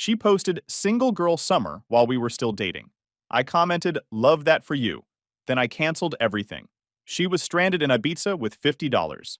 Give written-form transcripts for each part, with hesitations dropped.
She posted single girl summer while we were still dating. I commented, love that for you. Then I canceled everything. She was stranded in Ibiza with $50.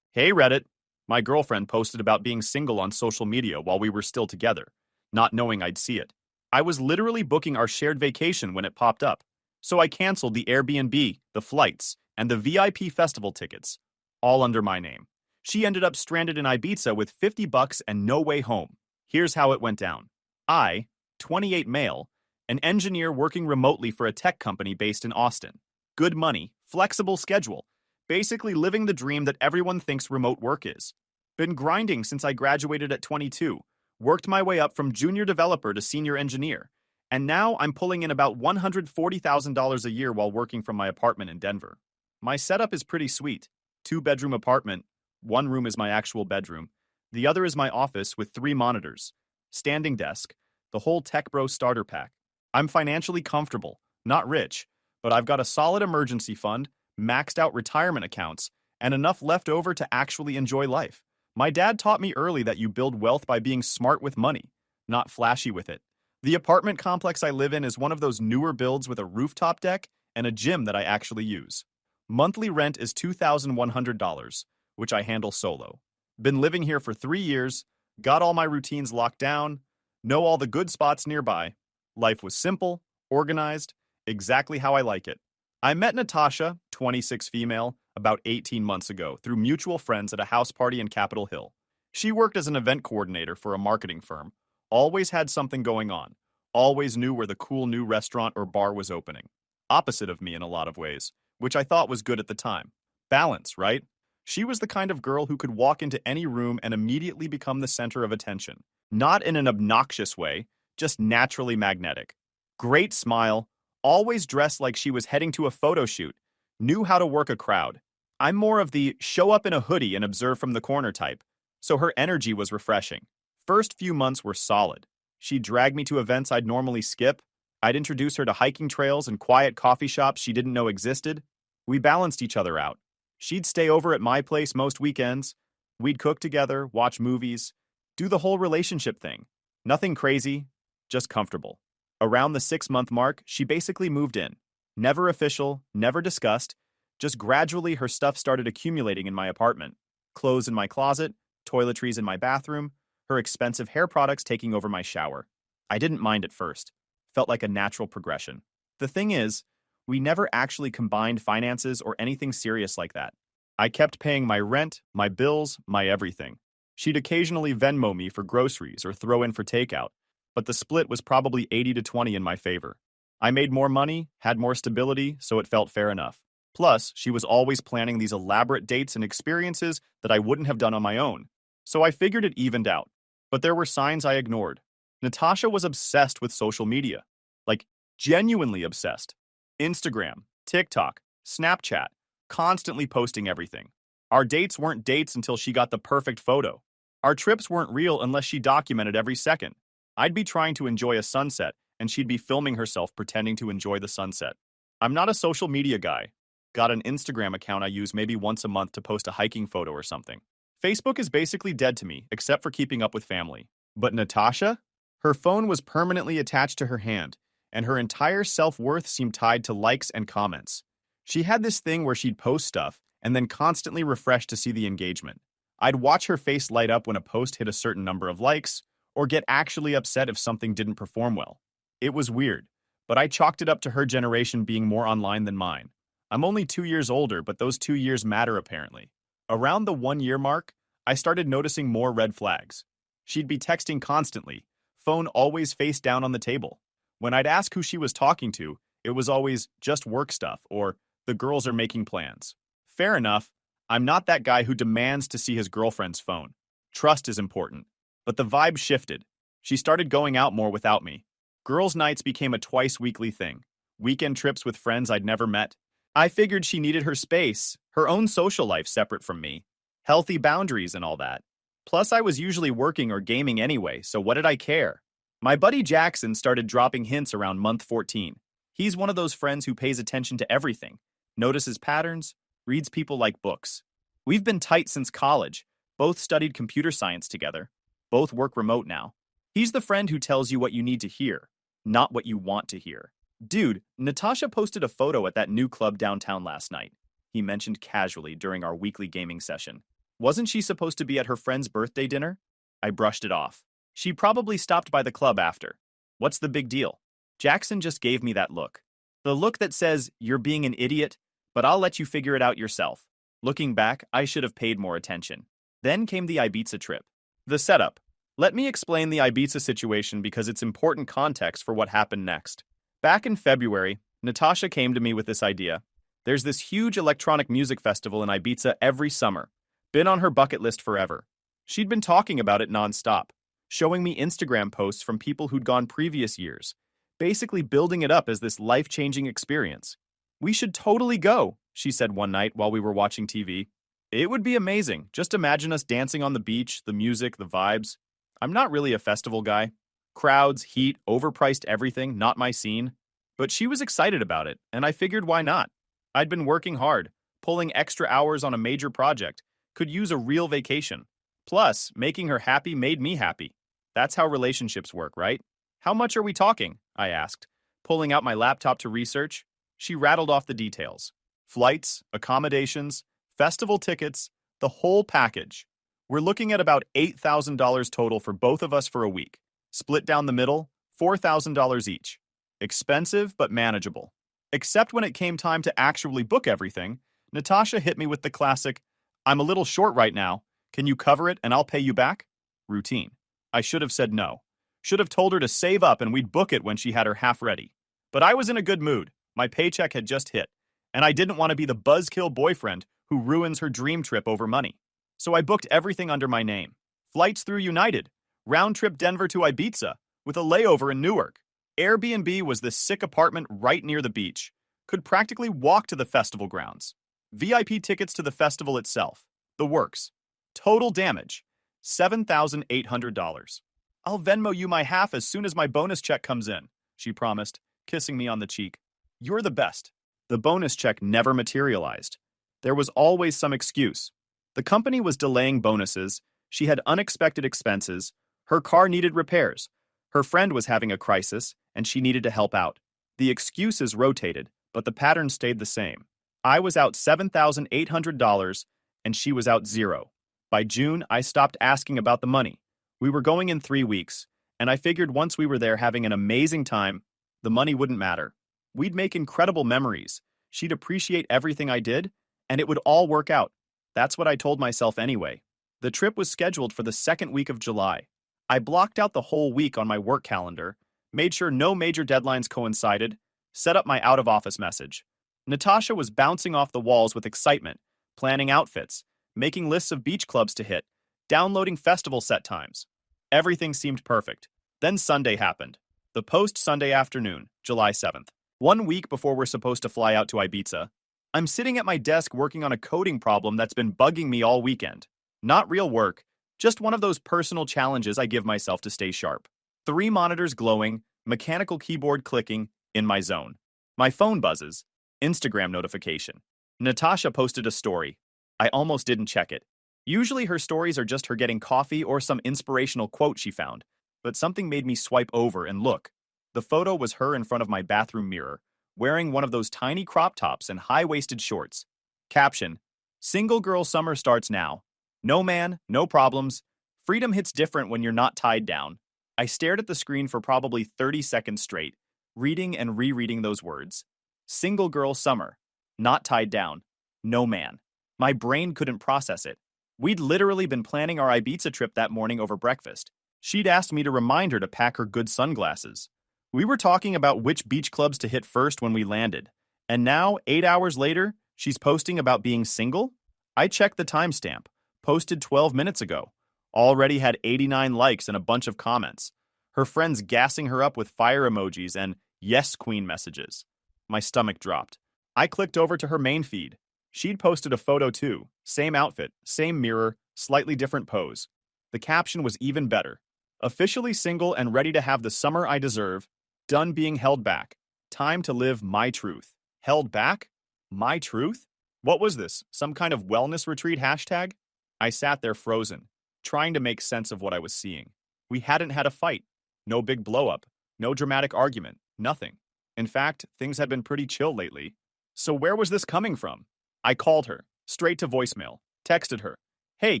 Hey Reddit. My girlfriend posted about being single on social media while we were still together, not knowing I'd see it. I was literally booking our shared vacation when it popped up. So I canceled the Airbnb, the flights, and the VIP festival tickets, all under my name. She ended up stranded in Ibiza with $50 and no way home. Here's how it went down. I, 28 male, an engineer working remotely for a tech company based in Austin. Good money, flexible schedule. Basically living the dream that everyone thinks remote work is. Been grinding since I graduated at 22. Worked my way up from junior developer to senior engineer. And now I'm pulling in about $140,000 a year while working from my apartment in Denver. My setup is pretty sweet. 2-bedroom apartment. One room is my actual bedroom. The other is my office with 3 monitors. Standing desk. The whole Tech Bro starter pack. I'm financially comfortable. Not rich. But I've got a solid emergency fund, maxed out retirement accounts, and enough left over to actually enjoy life. My dad taught me early that you build wealth by being smart with money, not flashy with it. The apartment complex I live in is one of those newer builds with a rooftop deck and a gym that I actually use. Monthly rent is $2,100, which I handle solo. Been living here for 3 years, got all my routines locked down, know all the good spots nearby. Life was simple, organized, exactly how I like it. I met Natasha, 26 female, about 18 months ago through mutual friends at a house party in Capitol Hill. She worked as an event coordinator for a marketing firm, always had something going on, always knew where the cool new restaurant or bar was opening. Opposite of me in a lot of ways, which I thought was good at the time. Balance, right? She was the kind of girl who could walk into any room and immediately become the center of attention. Not in an obnoxious way, just naturally magnetic. Great smile, always dressed like she was heading to a photo shoot, knew how to work a crowd. I'm more of the show up in a hoodie and observe from the corner type, so her energy was refreshing. First few months were solid. She'd drag me to events I'd normally skip. I'd introduce her to hiking trails and quiet coffee shops she didn't know existed. We balanced each other out. She'd stay over at my place most weekends. We'd cook together, watch movies, do the whole relationship thing. Nothing crazy, just comfortable. Around the 6-month mark, she basically moved in. Never official, never discussed, just gradually her stuff started accumulating in my apartment. Clothes in my closet, toiletries in my bathroom, her expensive hair products taking over my shower. I didn't mind at first. Felt like a natural progression. The thing is, we never actually combined finances or anything serious like that. I kept paying my rent, my bills, my everything. She'd occasionally Venmo me for groceries or throw in for takeout, but the split was probably 80 to 20 in my favor. I made more money, had more stability, so it felt fair enough. Plus, she was always planning these elaborate dates and experiences that I wouldn't have done on my own. So I figured it evened out. But there were signs I ignored. Natasha was obsessed with social media. Like, genuinely obsessed. Instagram, TikTok, Snapchat, constantly posting everything. Our dates weren't dates until she got the perfect photo. Our trips weren't real unless she documented every second. I'd be trying to enjoy a sunset, and she'd be filming herself pretending to enjoy the sunset. I'm not a social media guy. Got an Instagram account I use maybe once a month to post a hiking photo or something. Facebook is basically dead to me, except for keeping up with family. But Natasha? Her phone was permanently attached to her hand, and her entire self-worth seemed tied to likes and comments. She had this thing where she'd post stuff, and then constantly refresh to see the engagement. I'd watch her face light up when a post hit a certain number of likes, or get actually upset if something didn't perform well. It was weird, but I chalked it up to her generation being more online than mine. I'm only 2 years older, but those 2 years matter apparently. Around the 1-year mark, I started noticing more red flags. She'd be texting constantly, phone always face down on the table. When I'd ask who she was talking to, it was always just work stuff or the girls are making plans. Fair enough, I'm not that guy who demands to see his girlfriend's phone. Trust is important. But the vibe shifted. She started going out more without me. Girls' nights became a twice-weekly thing. Weekend trips with friends I'd never met. I figured she needed her space, her own social life separate from me. Healthy boundaries and all that. Plus, I was usually working or gaming anyway, so what did I care? My buddy Jackson started dropping hints around month 14. He's one of those friends who pays attention to everything, notices patterns, reads people like books. We've been tight since college, both studied computer science together, both work remote now. He's the friend who tells you what you need to hear, not what you want to hear. Dude, Natasha posted a photo at that new club downtown last night. He mentioned casually during our weekly gaming session. Wasn't she supposed to be at her friend's birthday dinner? I brushed it off. She probably stopped by the club after. What's the big deal? Jackson just gave me that look. The look that says, you're being an idiot, but I'll let you figure it out yourself. Looking back, I should have paid more attention. Then came the Ibiza trip. The setup. Let me explain the Ibiza situation because it's important context for what happened next. Back in February, Natasha came to me with this idea. There's this huge electronic music festival in Ibiza every summer. Been on her bucket list forever. She'd been talking about it nonstop, showing me Instagram posts from people who'd gone previous years, basically building it up as this life-changing experience. We should totally go, she said one night while we were watching TV. It would be amazing. Just imagine us dancing on the beach, the music, the vibes. I'm not really a festival guy. Crowds, heat, overpriced everything, not my scene. But she was excited about it, and I figured why not? I'd been working hard, pulling extra hours on a major project, could use a real vacation. Plus, making her happy made me happy. That's how relationships work, right? How much are we talking? I asked, pulling out my laptop to research. She rattled off the details. Flights, accommodations, festival tickets, the whole package. We're looking at about $8,000 total for both of us for a week. Split down the middle, $4,000 each. Expensive, but manageable. Except when it came time to actually book everything, Natasha hit me with the classic, I'm a little short right now. Can you cover it and I'll pay you back? Routine. I should have said no. Should have told her to save up and we'd book it when she had her half ready. But I was in a good mood. My paycheck had just hit, and I didn't want to be the buzzkill boyfriend who ruins her dream trip over money. So I booked everything under my name. Flights through United, round trip Denver to Ibiza, with a layover in Newark. Airbnb was this sick apartment right near the beach. Could practically walk to the festival grounds. VIP tickets to the festival itself. The works. Total damage, $7,800. I'll Venmo you my half as soon as my bonus check comes in, she promised, kissing me on the cheek. You're the best. The bonus check never materialized. There was always some excuse. The company was delaying bonuses, she had unexpected expenses, her car needed repairs, her friend was having a crisis, and she needed to help out. The excuses rotated, but the pattern stayed the same. I was out $7,800, and she was out zero. By June, I stopped asking about the money. We were going in 3 weeks, and I figured once we were there having an amazing time, the money wouldn't matter. We'd make incredible memories. She'd appreciate everything I did, and it would all work out. That's what I told myself anyway. The trip was scheduled for the second week of July. I blocked out the whole week on my work calendar, made sure no major deadlines coincided, set up my out-of-office message. Natasha was bouncing off the walls with excitement, planning outfits, making lists of beach clubs to hit, downloading festival set times. Everything seemed perfect. Then Sunday happened. The post-Sunday afternoon, July 7th. 1 week before we're supposed to fly out to Ibiza, I'm sitting at my desk working on a coding problem that's been bugging me all weekend. Not real work, just one of those personal challenges I give myself to stay sharp. 3 monitors glowing, mechanical keyboard clicking, in my zone. My phone buzzes. Instagram notification. Natasha posted a story. I almost didn't check it. Usually her stories are just her getting coffee or some inspirational quote she found, but something made me swipe over and look. The photo was her in front of my bathroom mirror, wearing one of those tiny crop tops and high-waisted shorts. Caption, Single girl summer starts now. No man, no problems. Freedom hits different when you're not tied down. I stared at the screen for probably 30 seconds straight, reading and rereading those words. Single girl summer. Not tied down. No man. My brain couldn't process it. We'd literally been planning our Ibiza trip that morning over breakfast. She'd asked me to remind her to pack her good sunglasses. We were talking about which beach clubs to hit first when we landed. And now, 8 hours later, she's posting about being single? I checked the timestamp. Posted 12 minutes ago. Already had 89 likes and a bunch of comments. Her friends gassing her up with fire emojis and yes queen messages. My stomach dropped. I clicked over to her main feed. She'd posted a photo too. Same outfit, same mirror, slightly different pose. The caption was even better. Officially single and ready to have the summer I deserve. Done being held back. Time to live my truth. Held back? My truth? What was this? Some kind of wellness retreat hashtag? I sat there frozen, trying to make sense of what I was seeing. We hadn't had a fight. No big blow-up, no dramatic argument, nothing. In fact, things had been pretty chill lately. So where was this coming from? I called her, straight to voicemail, texted her, "Hey,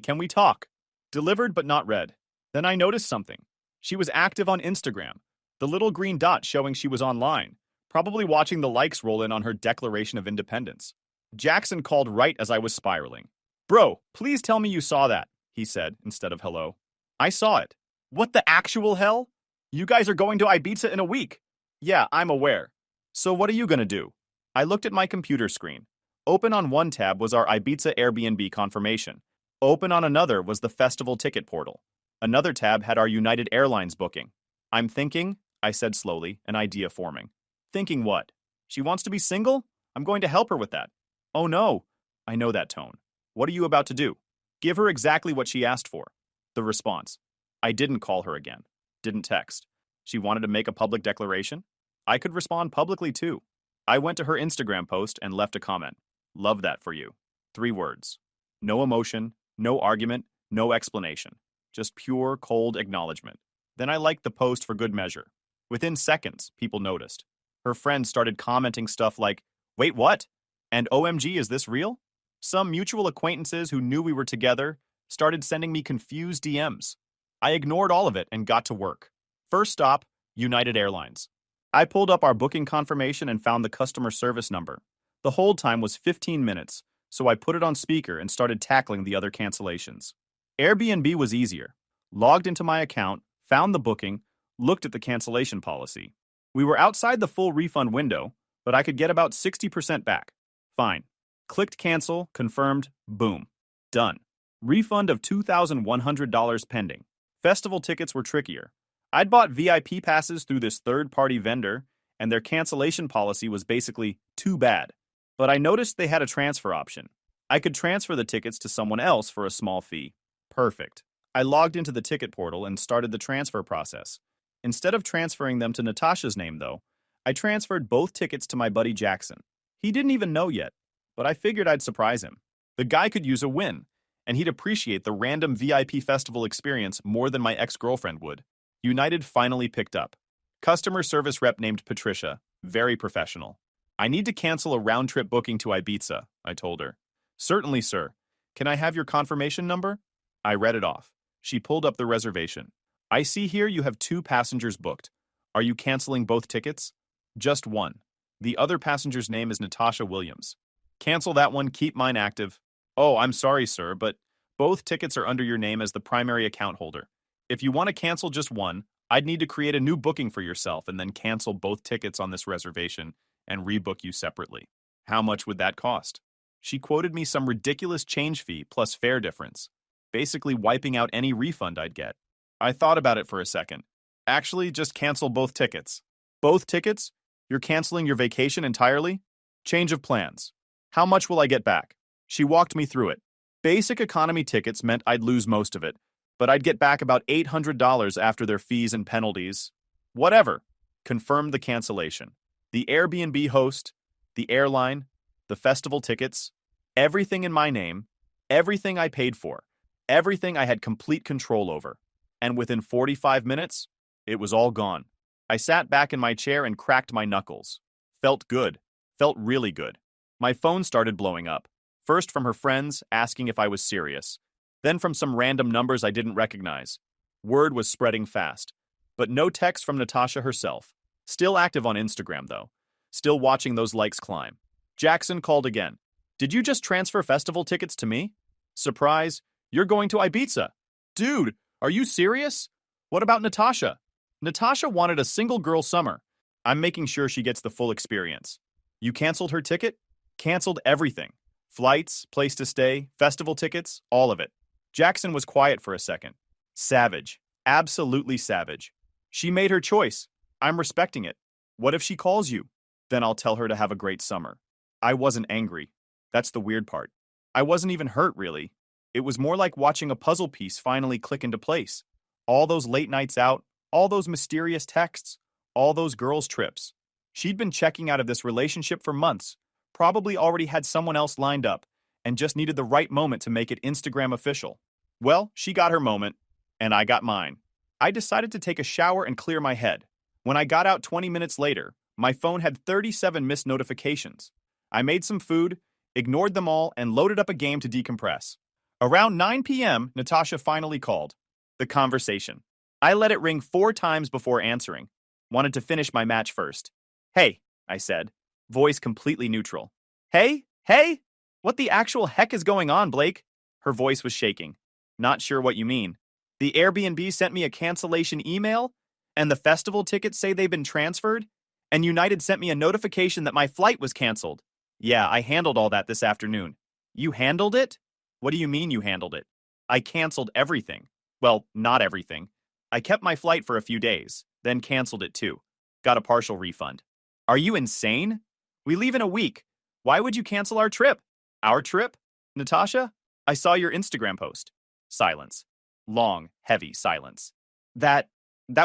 can we talk?" Delivered but not read. Then I noticed something. She was active on Instagram, the little green dot showing she was online, probably watching the likes roll in on her Declaration of Independence. Jackson called right as I was spiraling. "Bro, please tell me you saw that," he said instead of hello. "I saw it." "What the actual hell? You guys are going to Ibiza in a week." "Yeah, I'm aware." "So what are you gonna do?" I looked at my computer screen. Open on one tab was our Ibiza Airbnb confirmation. Open on another was the festival ticket portal. Another tab had our United Airlines booking. "I'm thinking," I said slowly, an idea forming. "Thinking what? She wants to be single? I'm going to help her with that." "Oh no." I know that tone. "What are you about to do?" "Give her exactly what she asked for." The response. I didn't call her again. Didn't text. She wanted to make a public declaration? I could respond publicly too. I went to her Instagram post and left a comment. "Love that for you." 3 words. No emotion, no argument, no explanation. Just pure, cold acknowledgement. Then I liked the post for good measure. Within seconds, people noticed. Her friends started commenting stuff like, "Wait, what? And OMG, is this real?" Some mutual acquaintances who knew we were together started sending me confused DMs. I ignored all of it and got to work. First stop, United Airlines. I pulled up our booking confirmation and found the customer service number. The hold time was 15 minutes, so I put it on speaker and started tackling the other cancellations. Airbnb was easier. Logged into my account, found the booking, looked at the cancellation policy. We were outside the full refund window, but I could get about 60% back. Fine. Clicked cancel, confirmed, boom. Done. Refund of $2,100 pending. Festival tickets were trickier. I'd bought VIP passes through this third-party vendor, and their cancellation policy was basically too bad. But I noticed they had a transfer option. I could transfer the tickets to someone else for a small fee. Perfect. I logged into the ticket portal and started the transfer process. Instead of transferring them to Natasha's name, though, I transferred both tickets to my buddy Jackson. He didn't even know yet, but I figured I'd surprise him. The guy could use a win, and he'd appreciate the random VIP festival experience more than my ex-girlfriend would. United finally picked up. Customer service rep named Patricia, very professional. "I need to cancel a round-trip booking to Ibiza," I told her. "Certainly, sir. Can I have your confirmation number?" I read it off. She pulled up the reservation. "I see here you have 2 passengers booked. Are you canceling both tickets?" "Just one. The other passenger's name is Natasha Williams." "Cancel that one, keep mine active." "Oh, I'm sorry, sir, but both tickets are under your name as the primary account holder. If you want to cancel just one, I'd need to create a new booking for yourself and then cancel both tickets on this reservation and rebook you separately." "How much would that cost?" She quoted me some ridiculous change fee plus fare difference, basically wiping out any refund I'd get. I thought about it for a second. "Actually, just cancel both tickets." "Both tickets? You're canceling your vacation entirely?" "Change of plans. How much will I get back?" She walked me through it. Basic economy tickets meant I'd lose most of it, but I'd get back about $800 after their fees and penalties. Whatever. Confirmed the cancellation. The Airbnb host, the airline, the festival tickets, everything in my name, everything I paid for, everything I had complete control over. And within 45 minutes, it was all gone. I sat back in my chair and cracked my knuckles. Felt good. Felt really good. My phone started blowing up. First from her friends, asking if I was serious. Then from some random numbers I didn't recognize. Word was spreading fast. But no text from Natasha herself. Still active on Instagram, though. Still watching those likes climb. Jackson called again. "Did you just transfer festival tickets to me?" "Surprise, you're going to Ibiza." "Dude, are you serious?" "What about Natasha?" "Natasha wanted a single girl summer. I'm making sure she gets the full experience." "You canceled her ticket?" "Canceled everything. Flights, place to stay, festival tickets, all of it." Jackson was quiet for a second. Savage. Absolutely savage. "She made her choice. I'm respecting it. What if she calls you?" "Then I'll tell her to have a great summer." I wasn't angry. That's the weird part. I wasn't even hurt, really. It was more like watching a puzzle piece finally click into place. All those late nights out, all those mysterious texts, all those girls' trips. She'd been checking out of this relationship for months, probably already had someone else lined up, and just needed the right moment to make it Instagram official. Well, she got her moment, and I got mine. I decided to take a shower and clear my head. When I got out 20 minutes later, my phone had 37 missed notifications. I made some food, ignored them all, and loaded up a game to decompress. Around 9 p.m., Natasha finally called. The conversation. I let it ring 4 times before answering. Wanted to finish my match first. "Hey," I said, voice completely neutral. "Hey? Hey? What the actual heck is going on, Blake?" Her voice was shaking. "Not sure what you mean. The Airbnb sent me a cancellation email, and the festival tickets say they've been transferred, and United sent me a notification that my flight was canceled. Yeah, I handled all that this afternoon." "You handled it? What do you mean you handled it?" "I canceled everything. Well, not everything. I kept my flight for a few days, then canceled it too. Got a partial refund." "Are you insane? We leave in a week. Why would you cancel our trip?" "Our trip? Natasha? I saw your Instagram post." Silence. Long, heavy silence. That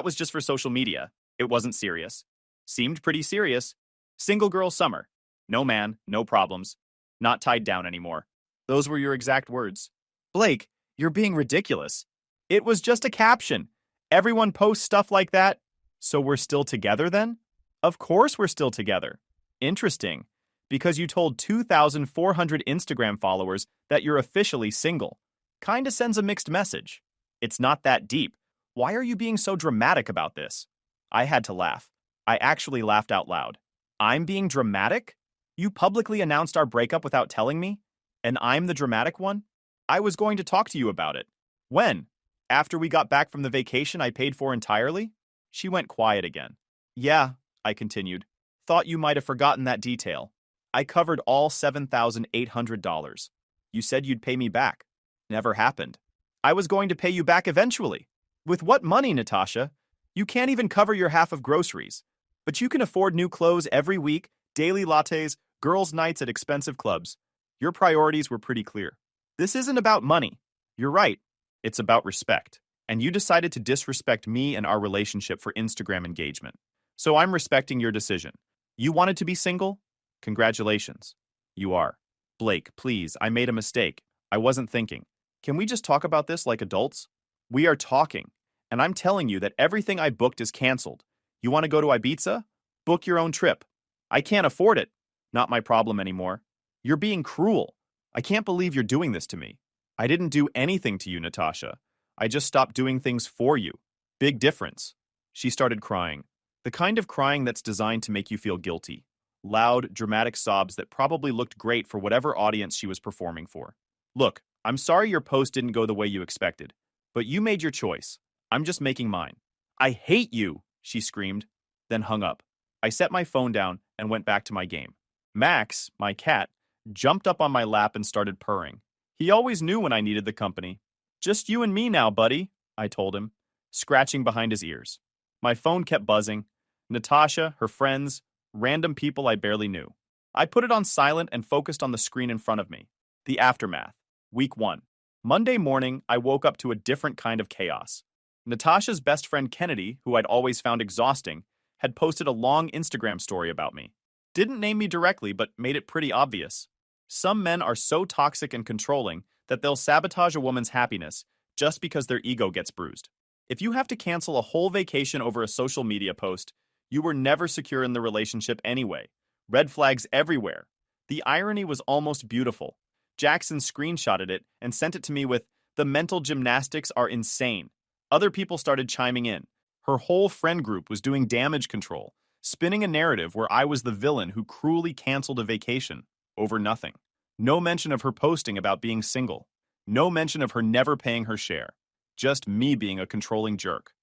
was just for social media. It wasn't serious." "Seemed pretty serious. Single girl summer. No man, no problems. Not tied down anymore." Those were your exact words. "Blake, you're being ridiculous." "It was just a caption. Everyone posts stuff like that." "So we're still together then?" "Of course we're still together." "Interesting. Because you told 2,400 Instagram followers that you're officially single. Kinda sends a mixed message." "It's not that deep. Why are you being so dramatic about this?" I had to laugh. I actually laughed out loud. "I'm being dramatic? You publicly announced our breakup without telling me? And I'm the dramatic one? I was going to talk to you about it." "When? After we got back from the vacation I paid for entirely?" She went quiet again. "Yeah," I continued. "Thought you might have forgotten that detail. I covered all $7,800. You said you'd pay me back. Never happened. I was going to pay you back eventually. With what money, Natasha? You can't even cover your half of groceries. But you can afford new clothes every week, daily lattes, girls' nights at expensive clubs. Your priorities were pretty clear. This isn't about money. You're right. It's about respect. And you decided to disrespect me and our relationship for Instagram engagement. So I'm respecting your decision. You wanted to be single? Congratulations. You are. Blake, please, I made a mistake. I wasn't thinking. Can we just talk about this like adults? We are talking. And I'm telling you that everything I booked is canceled. You want to go to Ibiza? Book your own trip. I can't afford it. Not my problem anymore. You're being cruel. I can't believe you're doing this to me. I didn't do anything to you, Natasha. I just stopped doing things for you. Big difference." She started crying. The kind of crying that's designed to make you feel guilty. Loud, dramatic sobs that probably looked great for whatever audience she was performing for. "Look, I'm sorry your post didn't go the way you expected. But you made your choice. I'm just making mine." "I hate you," she screamed, then hung up. I set my phone down and went back to my game. Max, my cat, jumped up on my lap and started purring. He always knew when I needed the company. "Just you and me now, buddy," I told him, scratching behind his ears. My phone kept buzzing. Natasha, her friends, random people I barely knew. I put it on silent and focused on the screen in front of me. The aftermath. Week 1. Monday morning, I woke up to a different kind of chaos. Natasha's best friend Kennedy, who I'd always found exhausting, had posted a long Instagram story about me. Didn't name me directly, but made it pretty obvious. Some men are so toxic and controlling that they'll sabotage a woman's happiness just because their ego gets bruised. If you have to cancel a whole vacation over a social media post, you were never secure in the relationship anyway. Red flags everywhere. The irony was almost beautiful. Jackson screenshotted it and sent it to me with, "The mental gymnastics are insane." Other people started chiming in. Her whole friend group was doing damage control, spinning a narrative where I was the villain who cruelly canceled a vacation over nothing. No mention of her posting about being single. No mention of her never paying her share. Just me being a controlling jerk.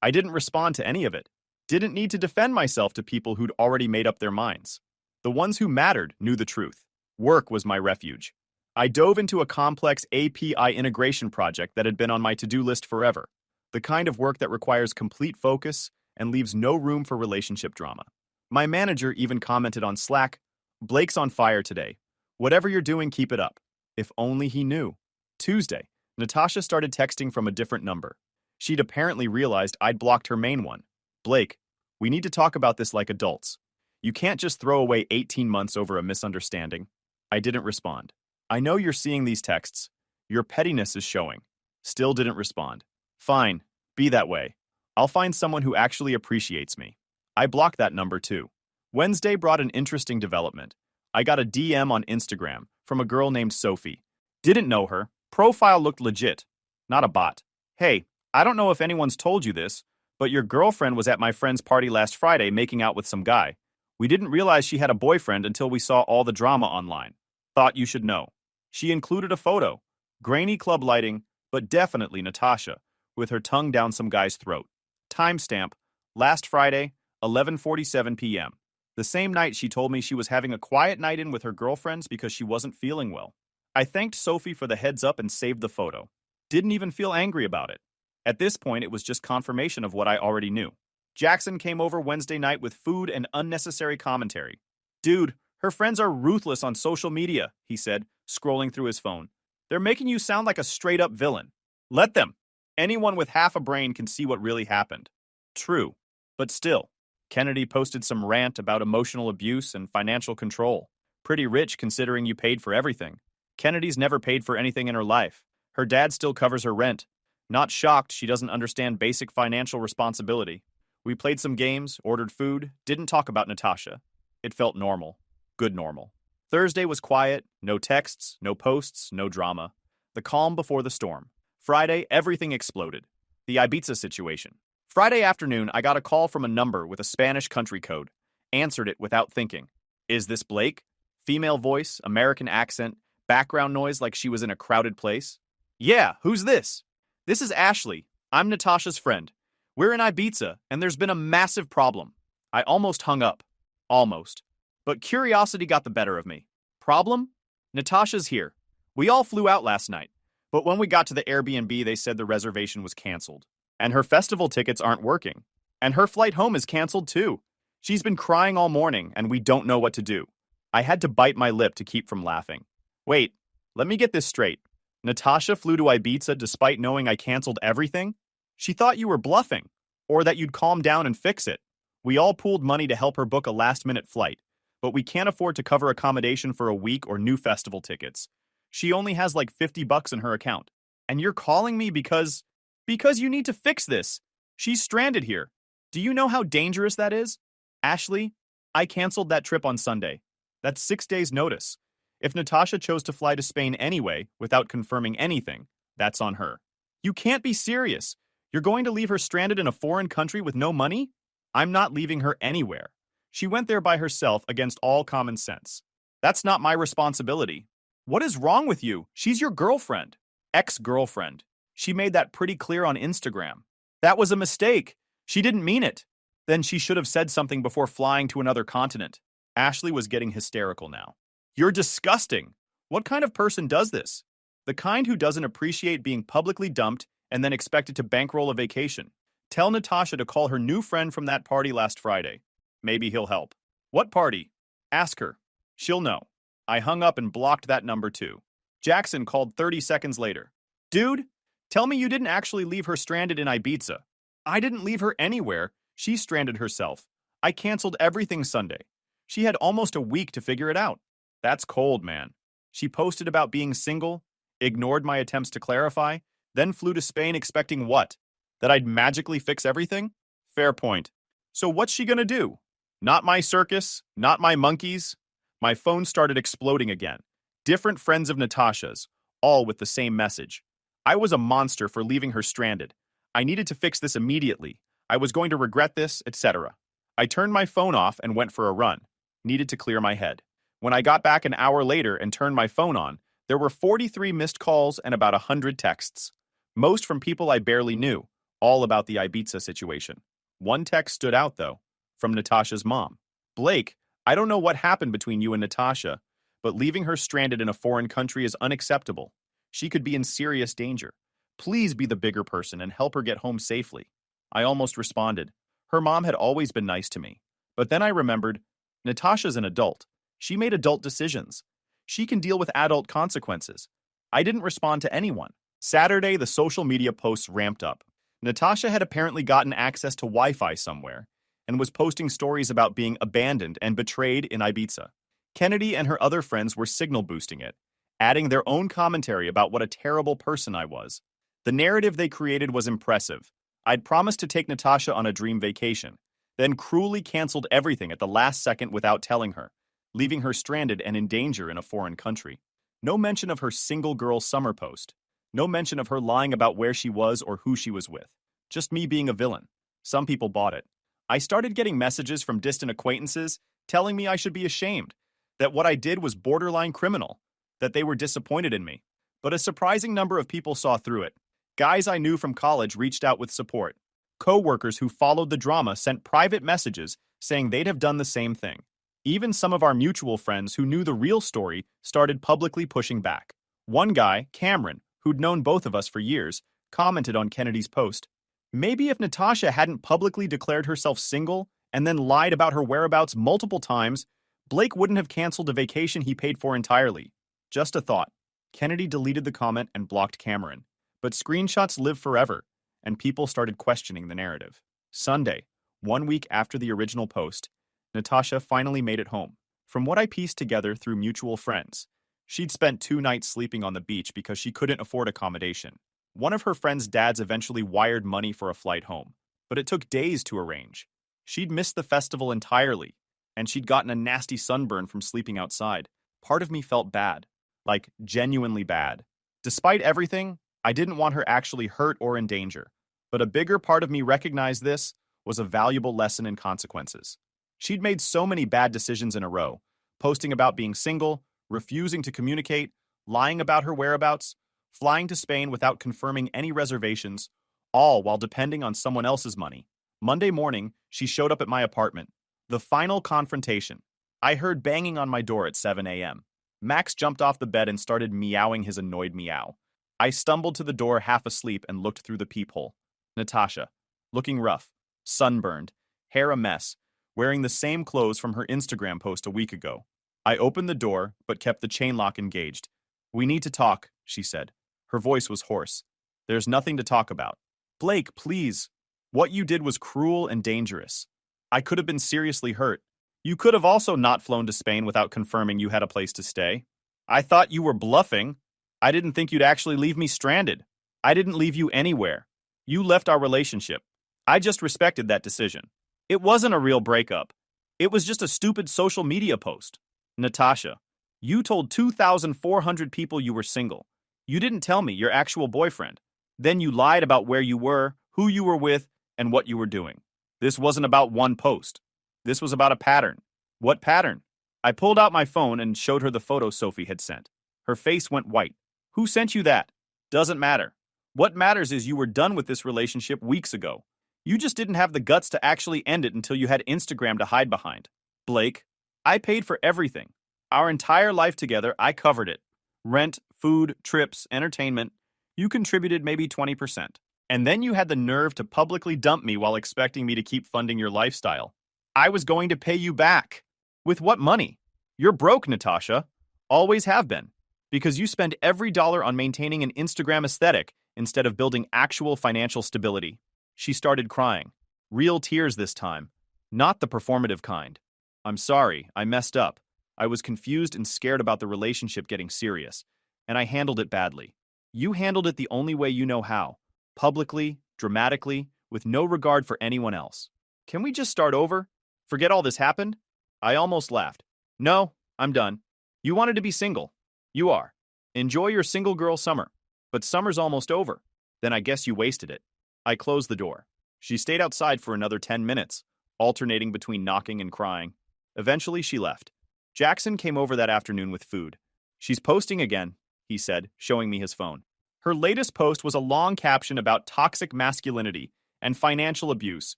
I didn't respond to any of it. Didn't need to defend myself to people who'd already made up their minds. The ones who mattered knew the truth. Work was my refuge. I dove into a complex API integration project that had been on my to-do list forever. The kind of work that requires complete focus and leaves no room for relationship drama. My manager even commented on Slack, "Blake's on fire today. Whatever you're doing, keep it up." If only he knew. Tuesday, Natasha started texting from a different number. She'd apparently realized I'd blocked her main one. "Blake, we need to talk about this like adults. You can't just throw away 18 months over a misunderstanding." I didn't respond. "I know you're seeing these texts. Your pettiness is showing." Still didn't respond. "Fine, be that way. I'll find someone who actually appreciates me. I blocked that number too. Wednesday brought an interesting development. I got a DM on Instagram from a girl named Sophie. Didn't know her. Profile looked legit, not a bot. Hey, I don't know if anyone's told you this, but your girlfriend was at my friend's party last Friday making out with some guy. We didn't realize she had a boyfriend until we saw all the drama online. Thought you should know. She included a photo. Grainy club lighting, but definitely Natasha, with her tongue down some guy's throat. Timestamp, last Friday, 11:47 p.m. The same night she told me she was having a quiet night in with her girlfriends because she wasn't feeling well. I thanked Sophie for the heads up and saved the photo. Didn't even feel angry about it. At this point, it was just confirmation of what I already knew. Jackson came over Wednesday night with food and unnecessary commentary. Dude, her friends are ruthless on social media, he said, scrolling through his phone. They're making you sound like a straight-up villain. Let them. Anyone with half a brain can see what really happened. True. But still, Kennedy posted some rant about emotional abuse and financial control. Pretty rich considering you paid for everything. Kennedy's never paid for anything in her life. Her dad still covers her rent. Not shocked she doesn't understand basic financial responsibility. We played some games, ordered food, didn't talk about Natasha. It felt normal. Good normal. Thursday was quiet, no texts, no posts, no drama. The calm before the storm. Friday, everything exploded. The Ibiza situation. Friday afternoon, I got a call from a number with a Spanish country code. Answered it without thinking. Is this Blake? Female voice, American accent, background noise like she was in a crowded place. Yeah, who's this? This is Ashley. I'm Natasha's friend. We're in Ibiza, and there's been a massive problem. I almost hung up. Almost. But curiosity got the better of me. Problem? Natasha's here. We all flew out last night. But when we got to the Airbnb, they said the reservation was canceled. And her festival tickets aren't working. And her flight home is canceled too. She's been crying all morning, and we don't know what to do. I had to bite my lip to keep from laughing. Wait, let me get this straight. Natasha flew to Ibiza despite knowing I canceled everything? She thought you were bluffing, or that you'd calm down and fix it. We all pooled money to help her book a last-minute flight, but we can't afford to cover accommodation for a week or new festival tickets. She only has like $50 in her account. And you're calling me because you need to fix this. She's stranded here. Do you know how dangerous that is? Ashley, I canceled that trip on Sunday. That's 6 days' notice. If Natasha chose to fly to Spain anyway, without confirming anything, that's on her. You can't be serious. You're going to leave her stranded in a foreign country with no money? I'm not leaving her anywhere. She went there by herself against all common sense. That's not my responsibility. What is wrong with you? She's your girlfriend. Ex-girlfriend. She made that pretty clear on Instagram. That was a mistake. She didn't mean it. Then she should have said something before flying to another continent. Ashley was getting hysterical now. You're disgusting. What kind of person does this? The kind who doesn't appreciate being publicly dumped and then expected to bankroll a vacation. Tell Natasha to call her new friend from that party last Friday. Maybe he'll help. What party? Ask her. She'll know. I hung up and blocked that number too. Jackson called 30 seconds later. Dude, tell me you didn't actually leave her stranded in Ibiza. I didn't leave her anywhere. She stranded herself. I canceled everything Sunday. She had almost a week to figure it out. That's cold, man. She posted about being single, ignored my attempts to clarify, then flew to Spain expecting what? That I'd magically fix everything? Fair point. So what's she gonna do? Not my circus, not my monkeys. My phone started exploding again. Different friends of Natasha's, all with the same message. I was a monster for leaving her stranded. I needed to fix this immediately. I was going to regret this, etc. I turned my phone off and went for a run. Needed to clear my head. When I got back an hour later and turned my phone on, there were 43 missed calls and about 100 texts. Most from people I barely knew, all about the Ibiza situation. One text stood out, though, from Natasha's mom. Blake, I don't know what happened between you and Natasha, but leaving her stranded in a foreign country is unacceptable. She could be in serious danger. Please be the bigger person and help her get home safely. I almost responded. Her mom had always been nice to me. But then I remembered, Natasha's an adult. She made adult decisions. She can deal with adult consequences. I didn't respond to anyone. Saturday, the social media posts ramped up. Natasha had apparently gotten access to Wi-Fi somewhere and was posting stories about being abandoned and betrayed in Ibiza. Kennedy and her other friends were signal boosting it, adding their own commentary about what a terrible person I was. The narrative they created was impressive. I'd promised to take Natasha on a dream vacation, then cruelly canceled everything at the last second without telling her, leaving her stranded and in danger in a foreign country. No mention of her single girl summer post. No mention of her lying about where she was or who she was with. Just me being a villain. Some people bought it. I started getting messages from distant acquaintances telling me I should be ashamed, that what I did was borderline criminal, that they were disappointed in me. But a surprising number of people saw through it. Guys I knew from college reached out with support. Co-workers who followed the drama sent private messages saying they'd have done the same thing. Even some of our mutual friends who knew the real story started publicly pushing back. One guy, Cameron, who'd known both of us for years, commented on Kennedy's post. Maybe if Natasha hadn't publicly declared herself single and then lied about her whereabouts multiple times, Blake wouldn't have canceled a vacation he paid for entirely. Just a thought. Kennedy deleted the comment and blocked Cameron. But screenshots live forever, and people started questioning the narrative. Sunday, 1 week after the original post, Natasha finally made it home. From what I pieced together through mutual friends, she'd spent 2 nights sleeping on the beach because she couldn't afford accommodation. One of her friend's dads eventually wired money for a flight home, but it took days to arrange. She'd missed the festival entirely, and she'd gotten a nasty sunburn from sleeping outside. Part of me felt bad, like genuinely bad. Despite everything, I didn't want her actually hurt or in danger, but a bigger part of me recognized this was a valuable lesson in consequences. She'd made so many bad decisions in a row, posting about being single, refusing to communicate, lying about her whereabouts, flying to Spain without confirming any reservations, all while depending on someone else's money. Monday morning, she showed up at my apartment. The final confrontation. I heard banging on my door at 7 a.m. Max jumped off the bed and started meowing his annoyed meow. I stumbled to the door half asleep and looked through the peephole. Natasha, looking rough, sunburned, hair a mess, wearing the same clothes from her Instagram post a week ago. I opened the door, but kept the chain lock engaged. "We need to talk," she said. Her voice was hoarse. "There's nothing to talk about." "Blake, please. What you did was cruel and dangerous. I could have been seriously hurt. You could have also not flown to Spain without confirming you had a place to stay. I thought you were bluffing. I didn't think you'd actually leave me stranded. I didn't leave you anywhere. You left our relationship. I just respected that decision. It wasn't a real breakup. It was just a stupid social media post." "Natasha, you told 2,400 people you were single. You didn't tell me your actual boyfriend. Then you lied about where you were, who you were with, and what you were doing. This wasn't about one post. This was about a pattern." "What pattern?" I pulled out my phone and showed her the photo Sophie had sent. Her face went white. "Who sent you that?" "Doesn't matter. What matters is you were done with this relationship weeks ago. You just didn't have the guts to actually end it until you had Instagram to hide behind." "Blake, I paid for everything. Our entire life together, I covered it. Rent, food, trips, entertainment. You contributed maybe 20%. And then you had the nerve to publicly dump me while expecting me to keep funding your lifestyle. I was going to pay you back. With what money? You're broke, Natasha. Always have been. Because you spend every dollar on maintaining an Instagram aesthetic instead of building actual financial stability." She started crying. Real tears this time. Not the performative kind. "I'm sorry, I messed up. I was confused and scared about the relationship getting serious, and I handled it badly. You handled it the only way you know how. Publicly, dramatically, with no regard for anyone else. Can we just start over? Forget all this happened?" I almost laughed. "No, I'm done. You wanted to be single. You are. Enjoy your single girl summer. But summer's almost over. Then I guess you wasted it." I closed the door. She stayed outside for another 10 minutes, alternating between knocking and crying. Eventually, she left. Jackson came over that afternoon with food. "She's posting again," he said, showing me his phone. Her latest post was a long caption about toxic masculinity and financial abuse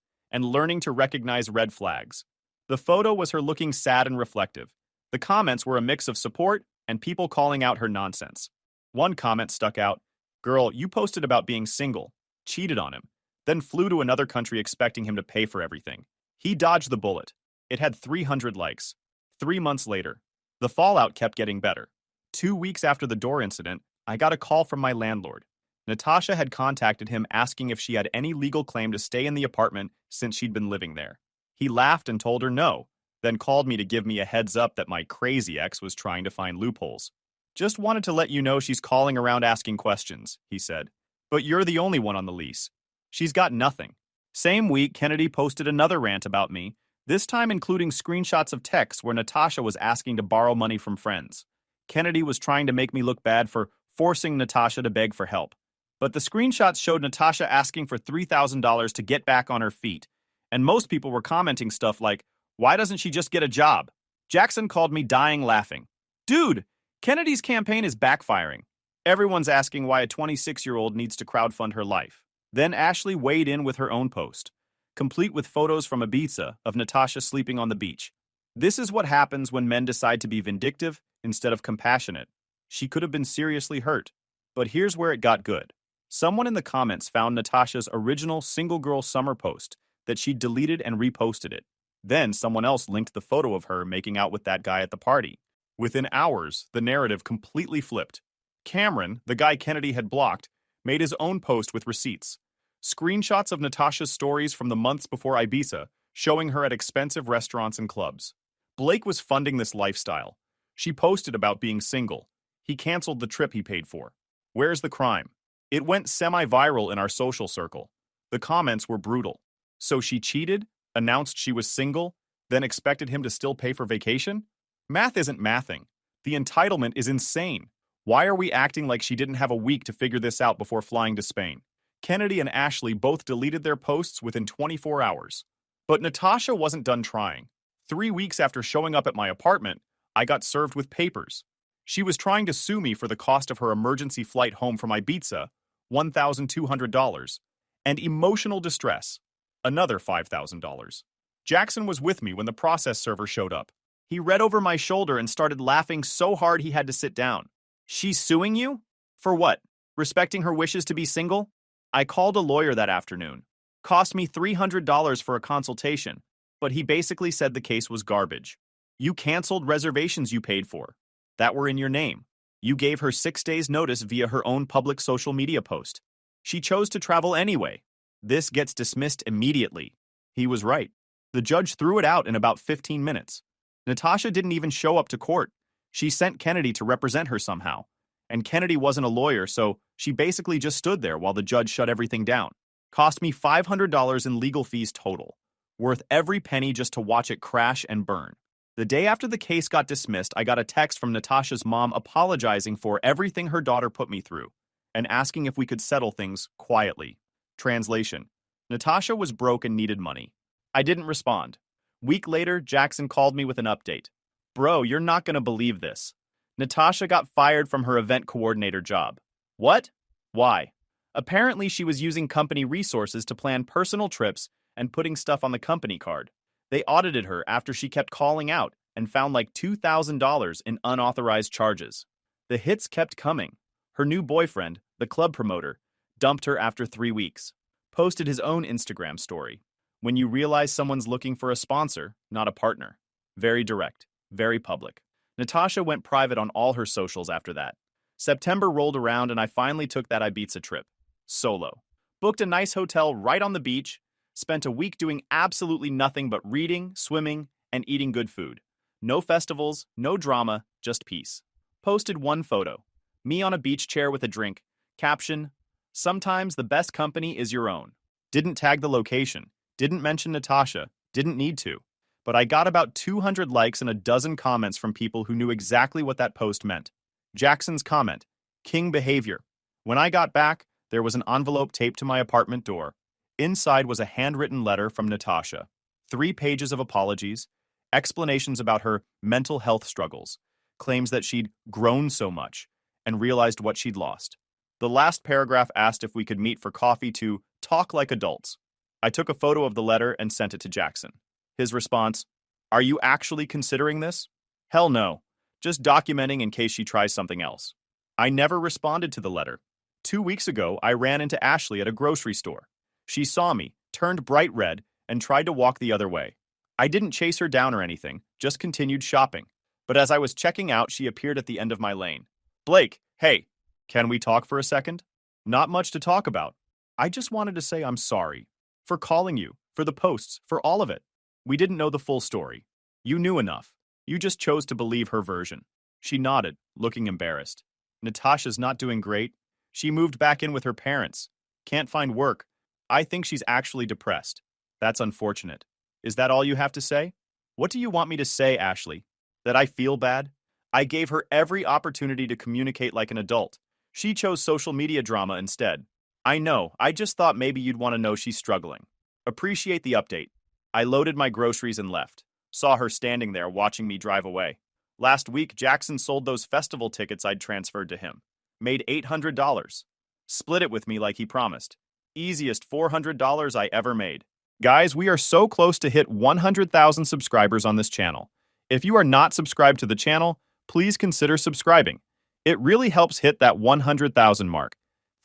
and learning to recognize red flags. The photo was her looking sad and reflective. The comments were a mix of support and people calling out her nonsense. One comment stuck out. "Girl, you posted about being single, cheated on him, then flew to another country expecting him to pay for everything. He dodged the bullet." It had 300 likes. 3 months later, the fallout kept getting better. 2 weeks after the door incident, I got a call from my landlord. Natasha had contacted him asking if she had any legal claim to stay in the apartment since she'd been living there. He laughed and told her no, then called me to give me a heads up that my crazy ex was trying to find loopholes. "Just wanted to let you know she's calling around asking questions," he said. "But you're the only one on the lease. She's got nothing. Same week, Kennedy posted another rant about me, this time including screenshots of texts where Natasha was asking to borrow money from friends. Kennedy was trying to make me look bad for forcing Natasha to beg for help. But the screenshots showed Natasha asking for $3,000 to get back on her feet, and most people were commenting stuff like, "Why doesn't she just get a job?" Jackson called me dying laughing. Dude, Kennedy's campaign is backfiring. Everyone's asking why a 26-year-old needs to crowdfund her life. Then Ashley weighed in with her own post, complete with photos from Ibiza of Natasha sleeping on the beach. This is what happens when men decide to be vindictive instead of compassionate. She could have been seriously hurt. But here's where it got good. Someone in the comments found Natasha's original single girl summer post that she'd deleted and reposted it. Then someone else linked the photo of her making out with that guy at the party. Within hours, the narrative completely flipped. Cameron, the guy Kennedy had blocked, made his own post with receipts. Screenshots of Natasha's stories from the months before Ibiza, showing her at expensive restaurants and clubs. Blake was funding this lifestyle. She posted about being single. He canceled the trip he paid for. Where's the crime? It went semi-viral in our social circle. The comments were brutal. So she cheated, announced she was single, then expected him to still pay for vacation? Math isn't mathing. The entitlement is insane. Why are we acting like she didn't have a week to figure this out before flying to Spain? Kennedy and Ashley both deleted their posts within 24 hours. But Natasha wasn't done trying. 3 weeks after showing up at my apartment, I got served with papers. She was trying to sue me for the cost of her emergency flight home from Ibiza, $1,200, and emotional distress, another $5,000. Jackson was with me when the process server showed up. He read over my shoulder and started laughing so hard he had to sit down. She's suing you? For what? Respecting her wishes to be single? I called a lawyer that afternoon. Cost me $300 for a consultation, but he basically said the case was garbage. You canceled reservations you paid for, that were in your name. You gave her 6 days' notice via her own public social media post. She chose to travel anyway. This gets dismissed immediately. He was right. The judge threw it out in about 15 minutes. Natasha didn't even show up to court. She sent Kennedy to represent her somehow. And Kennedy wasn't a lawyer, so she basically just stood there while the judge shut everything down. Cost me $500 in legal fees total. Worth every penny just to watch it crash and burn. The day after the case got dismissed, I got a text from Natasha's mom apologizing for everything her daughter put me through and asking if we could settle things quietly. Translation: Natasha was broke and needed money. I didn't respond. Week later, Jackson called me with an update. Bro, you're not gonna believe this. Natasha got fired from her event coordinator job. What? Why? Apparently, she was using company resources to plan personal trips and putting stuff on the company card. They audited her after she kept calling out and found like $2,000 in unauthorized charges. The hits kept coming. Her new boyfriend, the club promoter, dumped her after 3 weeks. Posted his own Instagram story. When you realize someone's looking for a sponsor, not a partner. Very direct, very public. Natasha went private on all her socials after that. September rolled around and I finally took that Ibiza trip. Solo. Booked a nice hotel right on the beach. Spent a week doing absolutely nothing but reading, swimming, and eating good food. No festivals, no drama, just peace. Posted one photo. Me on a beach chair with a drink. Caption: sometimes the best company is your own. Didn't tag the location. Didn't mention Natasha. Didn't need to. But I got about 200 likes and a dozen comments from people who knew exactly what that post meant. Jackson's comment: king behavior. When I got back, there was an envelope taped to my apartment door. Inside was a handwritten letter from Natasha. 3 pages of apologies, explanations about her mental health struggles, claims that she'd grown so much, and realized what she'd lost. The last paragraph asked if we could meet for coffee to talk like adults. I took a photo of the letter and sent it to Jackson. His response: are you actually considering this? Hell no. Just documenting in case she tries something else. I never responded to the letter. 2 weeks ago, I ran into Ashley at a grocery store. She saw me, turned bright red, and tried to walk the other way. I didn't chase her down or anything, just continued shopping. But as I was checking out, she appeared at the end of my lane. Blake, hey, can we talk for a second? Not much to talk about. I just wanted to say I'm sorry. For calling you, for the posts, for all of it. We didn't know the full story. You knew enough. You just chose to believe her version. She nodded, looking embarrassed. Natasha's not doing great. She moved back in with her parents. Can't find work. I think she's actually depressed. That's unfortunate. Is that all you have to say? What do you want me to say, Ashley? That I feel bad? I gave her every opportunity to communicate like an adult. She chose social media drama instead. I know, I just thought maybe you'd want to know she's struggling. Appreciate the update. I loaded my groceries and left. Saw her standing there watching me drive away. Last week, Jackson sold those festival tickets I'd transferred to him. Made $800. Split it with me like he promised. Easiest $400 I ever made. Guys, we are so close to hit 100,000 subscribers on this channel. If you are not subscribed to the channel, please consider subscribing. It really helps hit that 100,000 mark.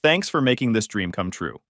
Thanks for making this dream come true.